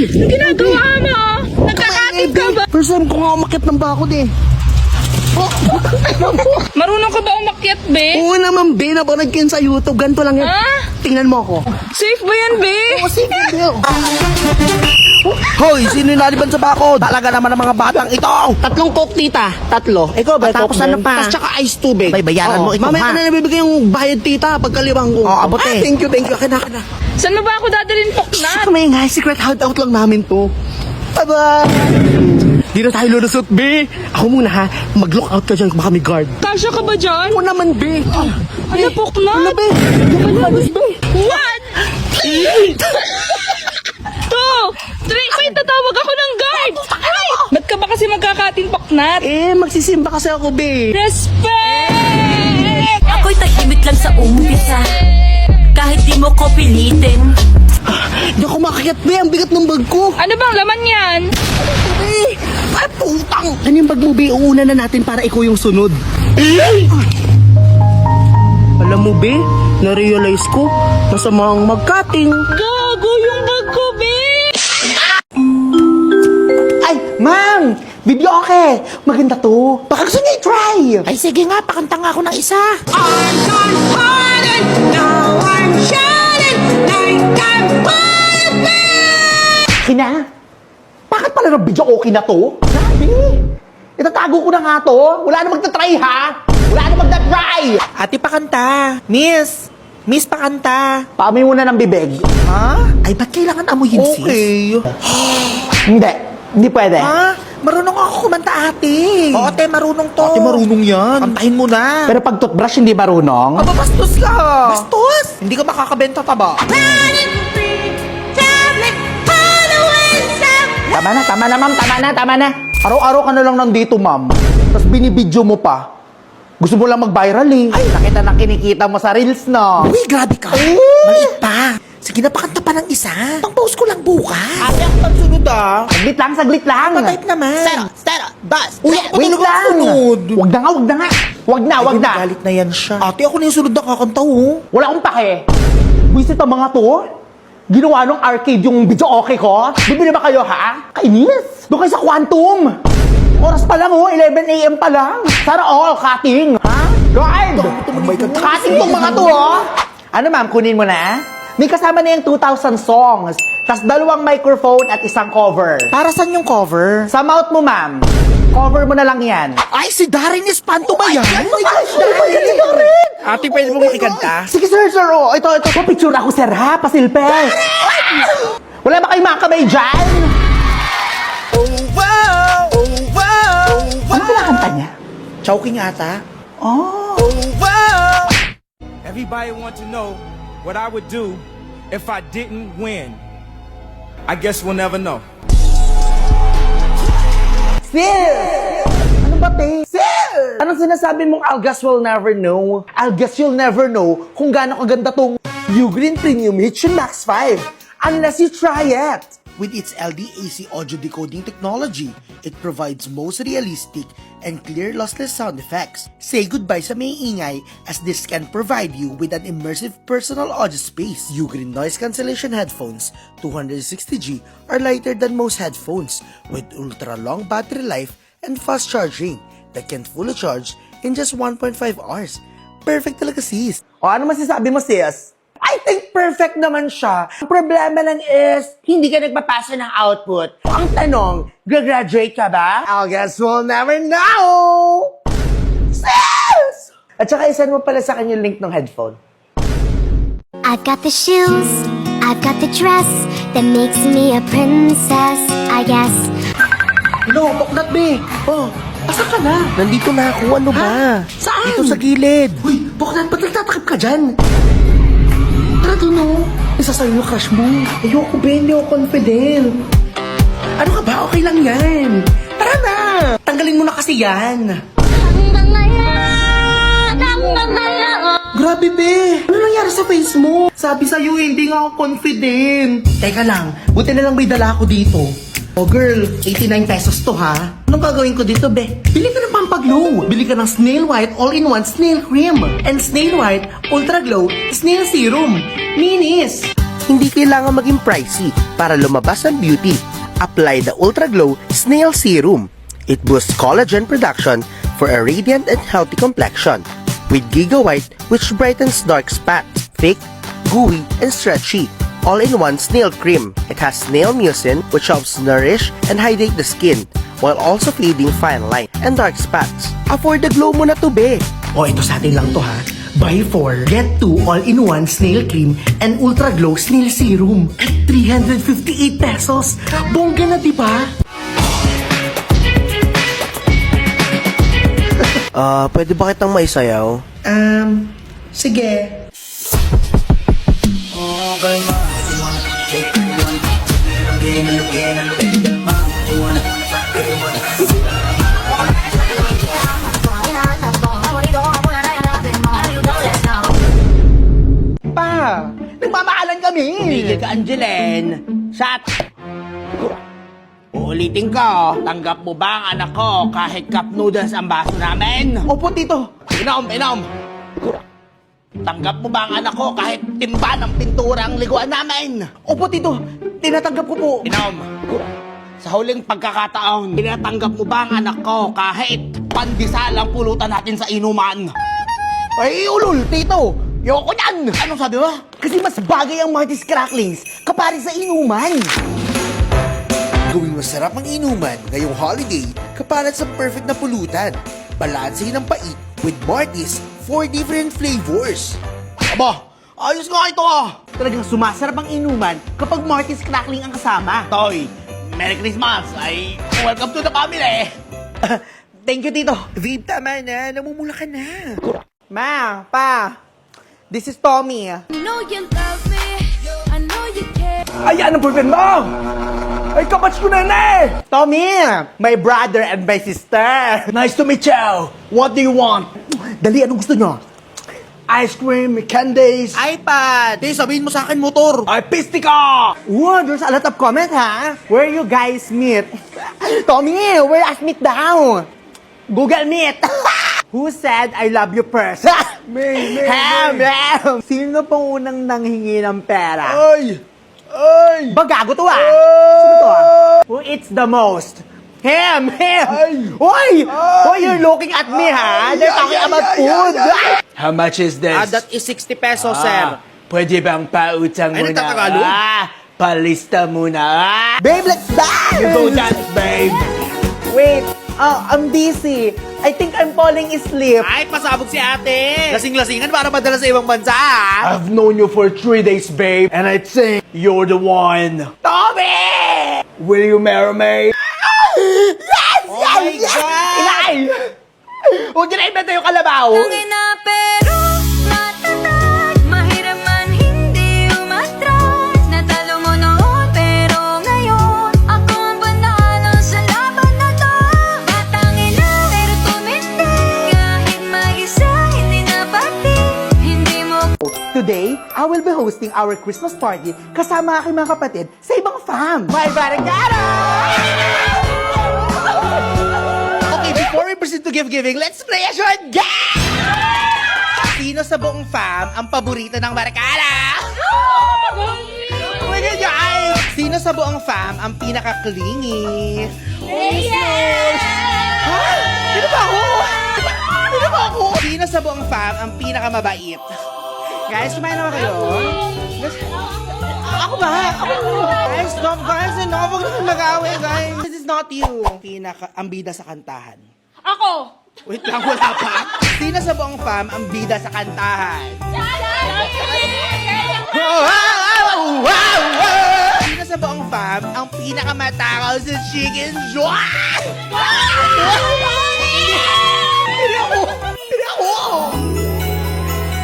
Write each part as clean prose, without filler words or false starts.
Anong ginagawa mo? Nagkakatid ka ba? First time ko nga umakit ng bakod eh. Marunong ka ba umakyat, be? Oo naman, be. Napanood ko yun sa YouTube. Ganito lang yan. Ah? Tingnan mo ako. Safe ba yan, be? Oo, sige, be. Hoy, sino yung naliban sa bakod? Talaga naman ang mga batang ito. 3 Coke, tita. 3. Ikaw ba? Tapos ano pa? Tapos tsaka ice tubig. Bay, bayaran mo ito, mamaya ka na nabibigay yung bayad, tita. Pagkaliwang ko. Oo, abot eh. Thank you. Akin na. Saan mo ba ako dadalhin, Poknat? May nga, secret hideout lang namin to. Aba! Di na tayo lulusot, be. Ako muna ha. Mag-look out ka dyan kung baka may guard. Kasya ka ba dyan? Oo naman, be. Ano, Poknat? Ano, be? Be. 1, 2, 3. Wait, tatawag ako ng guard. Ay! Ba't ka ba kasi magkakating, Poknat? Eh, magsisimba kasi ako, be. Respect! Ako'y tahimik lang sa umpisa, kahit di mo ko pilitin. Di ako makakit, be. Ang bigat ng bag ko. Ano bang laman yan? Eh, ay, putang. Ano yung bag mo, be? Uuna na natin para ikaw yung sunod. Alam mo, be, na-realize ko, masama ang mag-cutting. Gago yung bag ko, be! Ay, ma'am! Video okay! Maganda to. Baka gusto niyo i-try. Ay sige nga, pakanta nga ako ng isa. Kina? Bakit pala ng video okay na to? Grabe! Itatago ko na nga to. Wala na magta-try, ha? Wala na magta-try! Ate pakanta. Miss pakanta. Paamoy muna ng bibig. Ha? Ay ba't kailangan amuyin sis? Hindi pwede. Ha? Marunong ako kumanta ate. Oo ate, marunong to. Ate marunong yan. Kantahin mo na. Pero pag toothbrush hindi marunong. Aba, bastos ka. Bastos? Hindi ka makakabenta taba. Tama na, ma'am. Tama na. Araw-araw ka na lang nandito, ma'am. Tapos binibidyo mo pa. Gusto mo lang mag-viral eh. Ay, nakita na kinikita mo sa Reels, no? Uy, grabe ka. Maliit pa. Sige na, pakanta pa ng isa. Pang-post ko lang bukas. Ate, ako pagsunod ah. Saglit lang. Patype naman. Bus. Uy, ako Wait talaga lang. sunod. Wag na. Wag na. Galit na yan siya. Ate, ako na yung sunod na kakanta oh. Wala akong pake. Buisit ang mga to. Ginawa nung arcade yung video okay ko. Bibili ba kayo, ha? Kainis. Doon kayo sa Quantum. Oras pa lang, 11 a.m. pa lang. Sana all cutting. Ha? Guard! Oh my God. Cutting tong mga to, Ano, ma'am? Kunin mo na? May kasama na yung 2,000 songs. Tas 2 microphone at isang cover. Para saan yung cover? Sa mouth mo, ma'am. Cover mo na lang yan. Ay, si Darren Espanto ba yan? Ate, pwede mo makikanta? Sige, sir. Ito. Picture ako, sir, ha? Pasilpe. Wala ba kayong mga kamay dyan? Ano pinakanta niya? Chowking ata. Oh. Everybody want to know what I would do if I didn't win. I guess we'll never know. Sis! Ano ba, te? Sis! Anong sinasabi mong I'll guess we'll never know? I'll guess you'll never know kung gaano kaganda tong Ugreen Premium Hitchin Max 5 unless you try it. With its LDAC audio decoding technology, it provides most realistic and clear lossless sound effects. Say goodbye sa may ingay as this can provide you with an immersive personal audio space. Ugreen noise cancellation headphones 260G are lighter than most headphones with ultra long battery life and fast charging that can fully charge in just 1.5 hours. Perfect talaga sis. O ano masasabi mo, sis? I think perfect naman siya. Ang problema lang is, hindi ka nagpapasa ng output. Ang tanong, graduate ka ba? I guess we'll never know! Sis! At saka isan mo pala sa kanya yung link ng headphone. I've got the shoes, I've got the dress that makes me a princess, I guess. Hello, Poknat be. Oh, asa ka na? Nandito na ako. Ano ba? Saan? Dito sa gilid. Uy, Poknat, ba't nagtatakip ka dyan? Tara to, no? Isa sa'yo yung crush mo. Ayoko, Ben. Hindi ako confident. Ano ka ba? Okay lang yan. Tara na! Tanggalin mo na kasi yan. Grabe, be! Ano nangyari sa face mo? Sabi sa'yo, hindi nga ako confident. Teka lang, buti na lang may dala ako dito. Oh girl, 89 pesos to ha. Anong gagawin ko dito, be? Bili ka ng Pampaglow. Bili ka ng Snail White All-in-One Snail Cream. And Snail White Ultra Glow Snail Serum. Minis! hindi kailangan maging pricey para lumabas ang beauty. Apply the Ultra Glow Snail Serum. It boosts collagen production for a radiant and healthy complexion. With Giga White, which brightens dark spots, thick, gooey, and stretchy. All-in-one snail cream. It has snail mucin, which helps nourish and hydrate the skin, while also fading fine line and dark spots. Afford the glow mo na to, be. O, ito sa atin lang to ha. Buy 4, get 2 all-in-one snail cream and Ultra Glow Snail Serum at 358 pesos. Bongga na, di ba? Pwede ba kitang maisayaw? Sige. Pa, nagmamahalan kami. Tumigil ka, Angeline. Shot. Uulitin ko, tanggap mo ba ang anak ko kahit cup noodles ang baso namin? Opo, tito. Inom. Tanggap mo ba ang anak ko kahit timba ng pintura ang liguan namin? Opo, tito. Tinatanggap ko po. Inom. Sa huling pagkakataon, tinatanggap mo ba ang anak ko kahit pandesal ang pulutan natin sa inuman? Ay, ulul, tito. Yoko yan! Anong sabi mo? Kasi mas bagay ang Marty's Cracklings kapari sa inuman. Gawing masarap ang inuman ngayong holiday kapalit sa perfect na pulutan. Balansehin ang pait with Marty's 4 different flavors. Aba, ayos nga ito ah! Talagang sumasarap ang inuman kapag Marty's Crackling ang kasama. Toy, Merry Christmas! Ay, welcome to the family! Thank you, Tito. Babe, tama na. Namumula ka na. Ma, Pa, this is Tommy. know you love me, I know you care. Ayan ang boyfriend mo! Ay, kabatch ko na eh! Tommy, my brother and my sister. Nice to meet you. What do you want? Dali, anong gusto nyo? Ice cream, candies. iPad! Sabihin mo sa akin motor. Ay, pistika! Wow, there's a lot of comment, ha? Where you guys meet? Tommy, where us meet daw? Google Meet. Who said I love you first? Me. Sino pong unang nanghingi ng pera? Ay! Bagago to ah! Sino to ah? Who eats the most? Him! Hoy! You're looking at me ha? They're talking about food! How much is this? That is 60 pesos, sir. Pwede bang pautang Ay, muna? nagtatagalog? Palista muna. Babe, let's dance! You go dance, babe. Wait, I'm busy. I think I'm falling asleep. Ay, pasabog si ate. Lasing-lasingan para madala sa ibang bansa, ha? I've known you for 3 days, babe, and I think you're the one. Tommy! Will you marry me? Yes! Oh my God! Inay! Huwag niyo na ibenta yung kalabaw. Tangina pero matatag, mahirap man hindi umatras. Natalo mo noon pero ngayon ako ang panalo sa laban na to. Batangina pero tumindig, kahit mag-isa hindi na pati, hindi mo. Today, I will be hosting our Christmas party kasama aking mga kapatid sa ibang fam. My barangara! Okay, before we proceed to gift-giving, let's play a short game! Sino sa buong fam ang paborito ng Marikala? Oh my God, guys! Sino sa buong fam ang pinaka-clingy? Ha? Sino ba ako? Sino ba ako? Sino sa buong fam ang pinaka-mabait? Guys, kumain naman kayo? Ako ba? Guys, stop guys. Ano? Huwag naman mag-away, guys. This is not you. Ang bida sa kantahan. Ako! Wait lang, wala pa. Sino sa buong fam ang bida sa kantahan? Sino sa buong fam ang pinakamatakaw sa chicken joy? Hindi ako!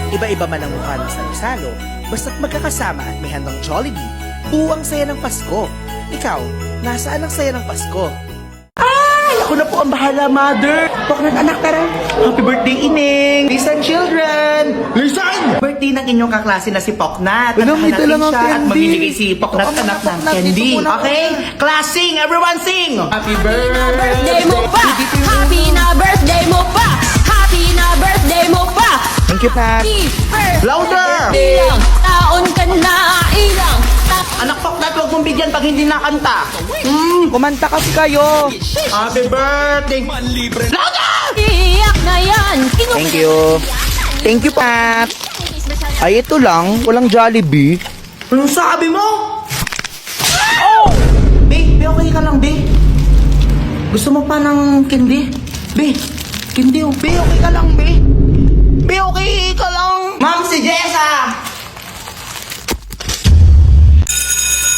Iba-iba man ang mukha ng salo-salo, basta't magkakasama at may handang Jollibee, buo ang saya ng Pasko. Ikaw, nasaan ang saya ng Pasko? Ako na po ang bahala, mother. Poknat anak, tara. Happy birthday, Ining. Listen, children. Listen! Birthday ng inyong kaklase na si Poknat. Alam, may Hanapin dalang siya at candy. mamimigay si Poknat Ito, anak ng Poknat, candy. dito muna ako. Okay? Class, sing! Everyone sing! Happy Birthday mo pa! Happy na birthday mo pa! Happy na birthday mo pa! Thank you, Pat. Happy birthday! Louder! Ilang taon ka na, ilang huwag mong bigyan pag hindi nakanta. Kumanta kasi kayo. Happy birthday! Iyak na yan. Thank you. Thank you, Pat. Ay, ito lang. Walang Jollibee. Anong sabi mo? Be, okay ka lang, Be. Gusto mo pa ng candy? Be, candy, oh. Be, okay ka lang, Be. Be, okay ka lang. Ma'am, si Jessa!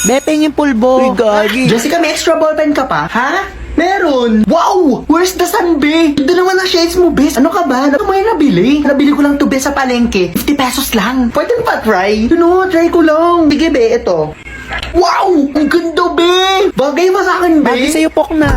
Be, pengin pulbo. Uy, gagi. Jessica, may extra ballpen ka pa? Ha? Meron! Wow! Where's the sun, Be? Ito naman ang shades mo, Be. Ano ka ba? Ano mo yung nabili? Nabili ko lang to, Be, sa palengke. 50 pesos lang. Pwede pa try? Try ko lang. Sige, Be, ito. Wow! Ang ganda, Be! Bagay mo sa akin, Be. Bagay sa'yo, Pokna.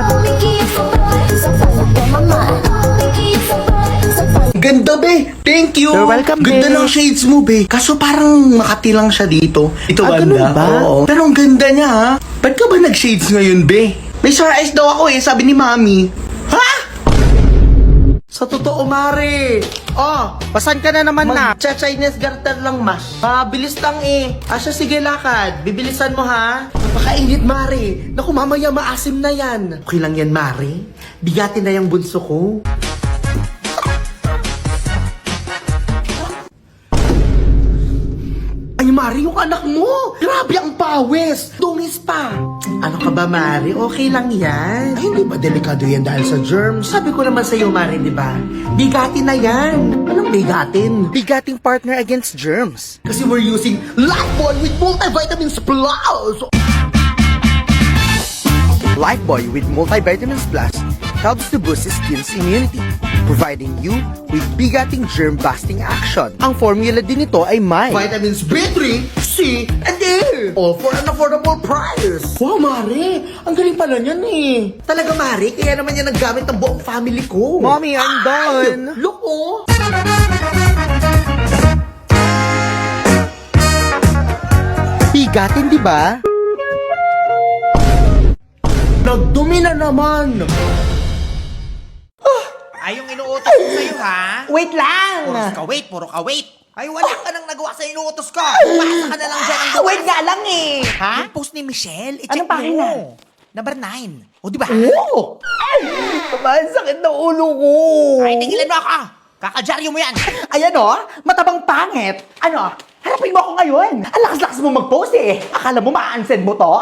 Ganda, Be. Thank you. You're welcome, Ganda Be. ng shades mo, Be. Kaso parang makati lang siya dito. Ito Ah, banda. ganun ba? Oo. Pero ang ganda niya, ha? Ba't ka ba nag-shades ngayon, Be? May sore eyes daw ako, sabi ni Mami. Ha? Sa totoo, Mare. Oh, Pasan ka na naman na. Chinese garter lang, ma. Bilis lang eh. Asya, sige lakad. Bibilisan mo, ha? Napakaingit, Mare. Naku, mamaya maasim na yan. Okay lang yan, Mare. Bigatin na yung bunso ko. Ay, Mari, yung anak mo! Grabe ang pawis! Dungis pa! Ano ka ba, Mari? Okay lang yan. Ay, hindi ba delikado yan dahil sa germs? Sabi ko naman sa'yo, Mari, di ba? Bigatin na yan! Anong bigatin? Bigating partner against germs. Kasi we're using Lifebuoy with multivitamins plus! Lifebuoy with multivitamins plus helps to boost skin's immunity, providing you with bigating germ-busting action. Ang formula din nito ay may Vitamins B3, C, and A! All for an affordable price! Wow, Mari! Ang galing pala niyan eh! Talaga, Mari? Kaya naman yan naggamit ng buong family ko! Mommy, I'm done. Look, oh! bigatin, di ba? Nagdumi na naman! Ay, yung inuutos ko sa'yo, ha? Wait lang! Puro ka wait. Ay, wala ka nang nagawa sa inuutos ko. Pumasa ka na lang dyan ang bukas. Wait nga lang eh! Ha? Yung post ni Michelle, i-check Anong pagina? mo. Number 9. O, di ba? Oo! Ay! Ang sakit ng ulo ko! Ay, tigilan mo ako. Kakadyaryo mo yan. Ayan o, matabang pangit. Ano, harapin mo ako ngayon. Ang lakas-lakas mo mag-post eh. Akala mo ma-unsend mo to?